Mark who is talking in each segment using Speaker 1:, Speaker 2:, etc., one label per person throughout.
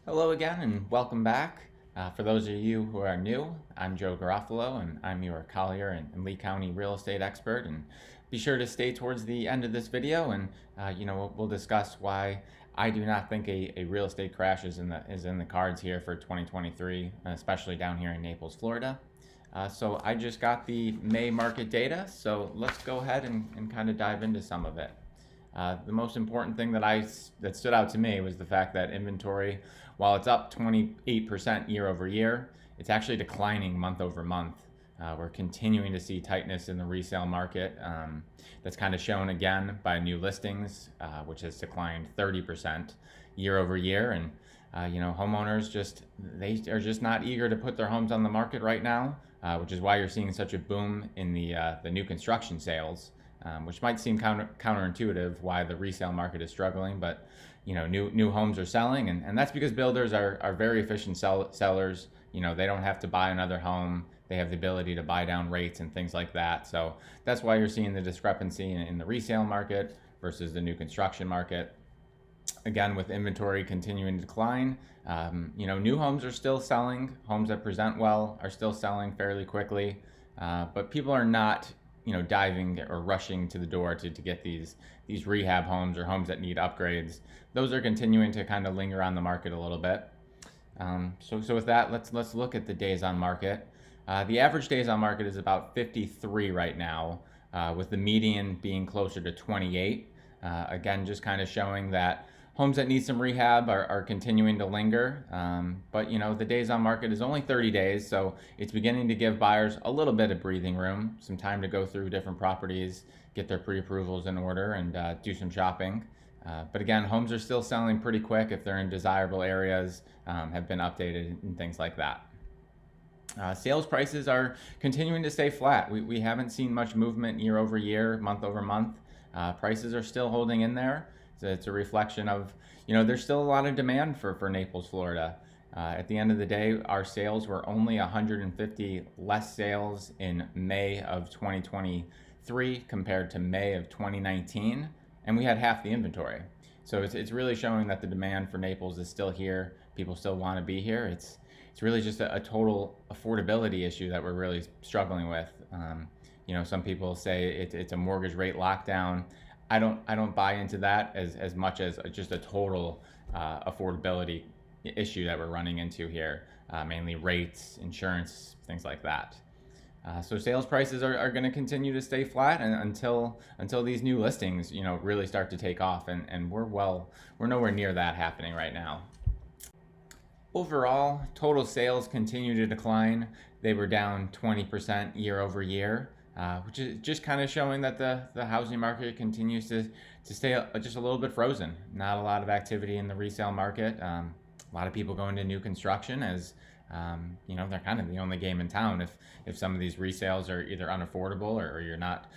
Speaker 1: Hello again and welcome back. For those of you who are new, I'm Joe Garafolo and I'm your Collier and Lee County real estate expert. And be sure to stay towards the end of this video and we'll discuss why I do not think a real estate crash is in the cards here for 2023, especially down here in Naples, Florida. So I just got the May market data, so let's go ahead and kind of dive into some of it. The most important thing that stood out to me was the fact that inventory, while it's up 28% year over year, it's actually declining month over month. We're continuing to see tightness in the resale market. That's kind of shown again by new listings, which has declined 30% year over year. And homeowners they are just not eager to put their homes on the market right now, which is why you're seeing such a boom in the new construction sales. Which might seem counterintuitive why the resale market is struggling, but new homes are selling, and that's because builders are very efficient sellers. They don't have to buy another home. They have the ability to buy down rates and things like that. So that's why you're seeing the discrepancy in the resale market versus the new construction market. Again, with inventory continuing to decline, new homes are still selling. Homes that present well are still selling fairly quickly, but people are not diving or rushing to the door to get these rehab homes or homes that need upgrades. Those are continuing to kind of linger on the market a little bit. So with that, let's look at the days on market. The average days on market is about 53 right now, with the median being closer to 28. Again, just kind of showing that homes that need some rehab are continuing to linger. But the days on market is only 30 days, so it's beginning to give buyers a little bit of breathing room, some time to go through different properties, get their pre-approvals in order, and do some shopping. But again, homes are still selling pretty quick if they're in desirable areas, have been updated, and things like that. Sales prices are continuing to stay flat. We haven't seen much movement year over year, month over month. Prices are still holding in there. So it's a reflection of, there's still a lot of demand for Naples, Florida. At the end of the day, our sales were only 150 less sales in May of 2023 compared to May of 2019, and we had half the inventory. So it's really showing that the demand for Naples is still here. People still want to be here. It's really just a total affordability issue that we're really struggling with. Some people say it's a mortgage rate lockdown. I don't buy into that as much as just a total affordability issue that we're running into here, mainly rates, insurance, things like that. So sales prices are going to continue to stay flat until these new listings really start to take off, and we're nowhere near that happening right now. Overall, total sales continue to decline. They were down 20% year over year, which is just kind of showing that the housing market continues to stay just a little bit frozen. Not a lot of activity in the resale market. A lot of people going to new construction as they're kind of the only game in town. If some of these resales are either unaffordable or you're not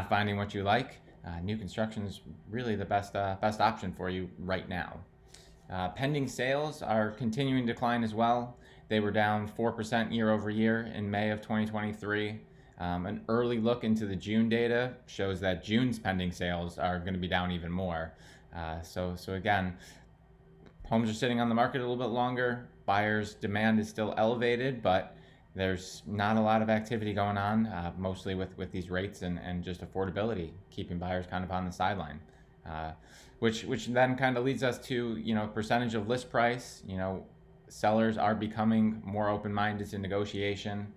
Speaker 1: finding what you like, new construction is really the best option for you right now. Pending sales are continuing to decline as well. They were down 4% year over year in May of 2023. An early look into the June data shows that June's pending sales are going to be down even more. So again, homes are sitting on the market a little bit longer. Buyers' demand is still elevated, but there's not a lot of activity going on, mostly with these rates and just affordability, keeping buyers kind of on the sideline. Which then kind of leads us to percentage of list price. Sellers are becoming more open-minded to negotiation.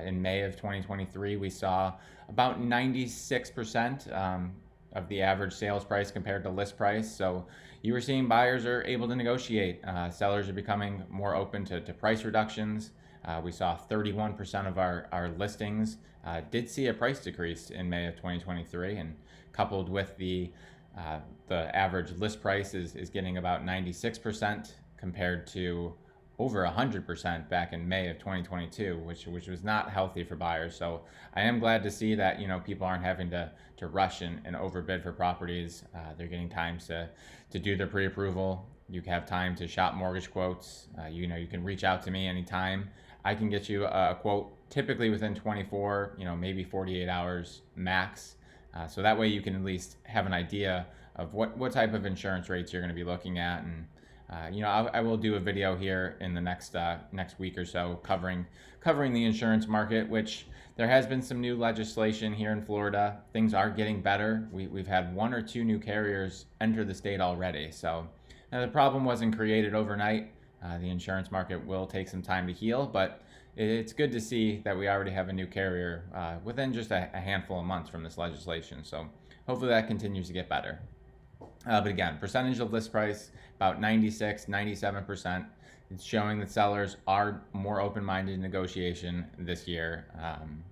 Speaker 1: In May of 2023, we saw about 96% of the average sales price compared to list price. So you were seeing buyers are able to negotiate. Sellers are becoming more open to price reductions. We saw 31% of our listings did see a price decrease in May of 2023, and coupled with the average list price is getting about 96% compared to over 100% back in May of 2022, which was not healthy for buyers. So I am glad to see that people aren't having to rush and overbid for properties. They're getting time to do their pre-approval. You have time to shop mortgage quotes. You can reach out to me anytime. I can get you a quote typically within 24, maybe 48 hours max. So that way you can at least have an idea of what type of insurance rates you're going to be looking at, and I will do a video here in the next week or so covering the insurance market, which there has been some new legislation here in Florida. Things are getting better. We've had one or two new carriers enter the state already. So now the problem wasn't created overnight. The insurance market will take some time to heal, but it's good to see that we already have a new carrier within just a handful of months from this legislation. So hopefully that continues to get better. But again, percentage of list price, about 96, 97%. It's showing that sellers are more open-minded in negotiation this year,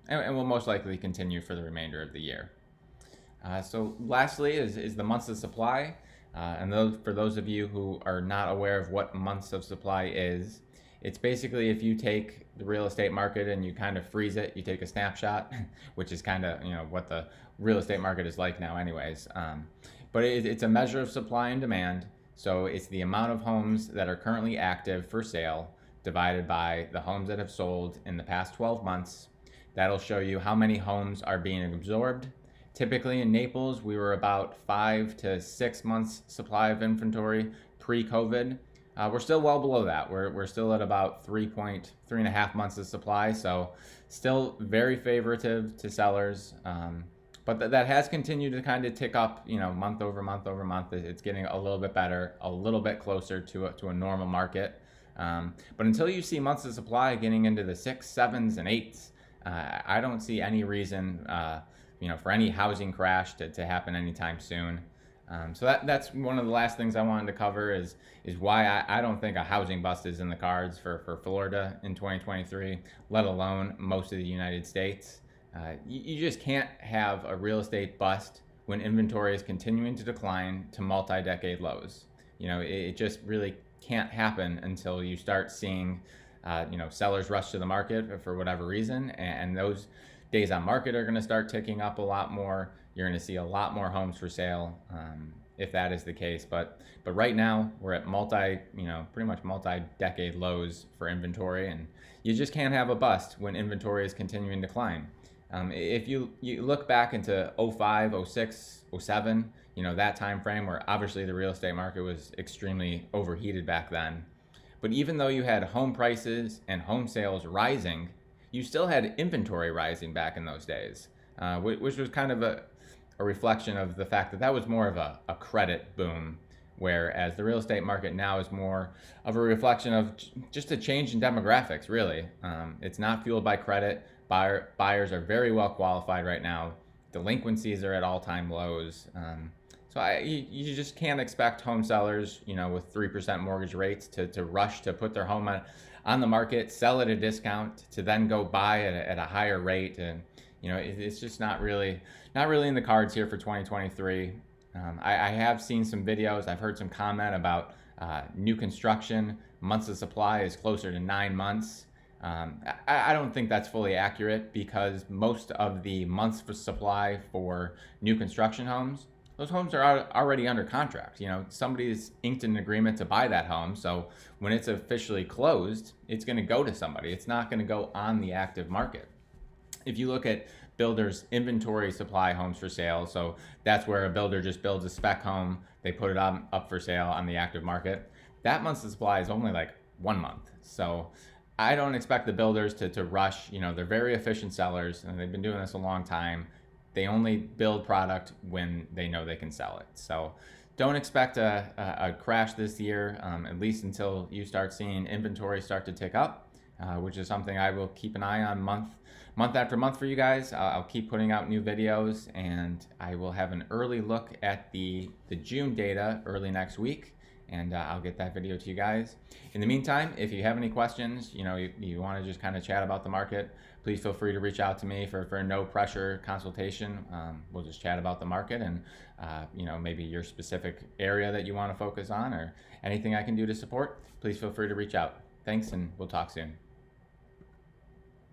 Speaker 1: and will most likely continue for the remainder of the year. So lastly is the months of supply. For those of you who are not aware of what months of supply is, it's basically if you take the real estate market and you kind of freeze it, you take a snapshot, which is kind of what the real estate market is like now anyways. But it's a measure of supply and demand. So it's the amount of homes that are currently active for sale divided by the homes that have sold in the past 12 months. That'll show you how many homes are being absorbed. Typically in Naples, we were about 5 to 6 months supply of inventory pre-COVID. We're still well below that. We're still at about 3.5 months of supply, so still very favoritive to sellers. But that has continued to kind of tick up, month over month over month. It's getting a little bit better, a little bit closer to a normal market. But until you see months of supply getting into the 6, 7s, and 8s, I don't see any reason, for any housing crash to happen anytime soon. So that's one of the last things I wanted to cover is why I don't think a housing bust is in the cards for Florida in 2023, let alone most of the United States. You just can't have a real estate bust when inventory is continuing to decline to multi-decade lows. It just really can't happen until you start seeing, sellers rush to the market for whatever reason, and those days on market are going to start ticking up a lot more. You're going to see a lot more homes for sale if that is the case. But right now we're at pretty much multi-decade lows for inventory, and you just can't have a bust when inventory is continuing to climb. If you look back into 05, 06, 07, that time frame where obviously the real estate market was extremely overheated back then. But even though you had home prices and home sales rising, you still had inventory rising back in those days, which was kind of a reflection of the fact that was more of a credit boom, whereas the real estate market now is more of a reflection of just a change in demographics, really. It's not fueled by credit. Buyers are very well qualified right now. Delinquencies are at all-time lows. You just can't expect home sellers, with 3% mortgage rates to rush to put their home on the market, sell at a discount, to then go buy at a higher rate. And, it's just not really in the cards here for 2023. I have seen some videos. I've heard some comment about new construction. Months of supply is closer to 9 months. I don't think that's fully accurate, because most of the months for supply for new construction homes, those homes are already under contract. Somebody's inked an agreement to buy that home. So when it's officially closed, it's going to go to somebody. It's not going to go on the active market. If you look at builders' inventory supply homes for sale, so that's where a builder just builds a spec home, they put it up for sale on the active market, that month's supply is only like 1 month. So I don't expect the builders to rush. They're very efficient sellers, and they've been doing this a long time. They only build product when they know they can sell it. So don't expect a crash this year, at least until you start seeing inventory start to tick up, which is something I will keep an eye on month after month for you guys. I'll keep putting out new videos, and I will have an early look at the June data early next week, and I'll get that video to you guys. In the meantime, if you have any questions, you want to just kind of chat about the market, please feel free to reach out to me for a no pressure consultation. We'll just chat about the market and maybe your specific area that you want to focus on, or anything I can do to support. Please feel free to reach out. Thanks, and we'll talk soon.